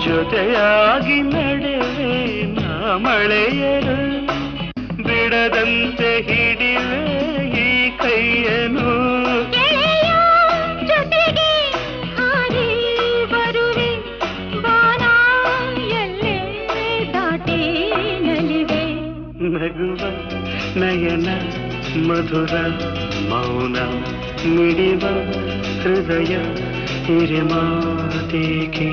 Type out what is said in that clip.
ಜೊತೆಯಾಗಿ ನಡೆವೆ ನಾ ಮಳೆಯರು ಬಿಡದಂತೆ ಹಿಡಿವೆ ಈ ಕೈಯನು ಜೊತೆಗೆ ಹಾರಿ ಬರುವೆ ಬಾನ ಎಲ್ಲೇ ದಾಟಿ ನಲಿವೆ ನಗುವ ನಯನ ಮಧುರ ಮೌನ ಮಿಡಿವ ಹೃದಯ ಹಿರಿಮಾತೇಕೆ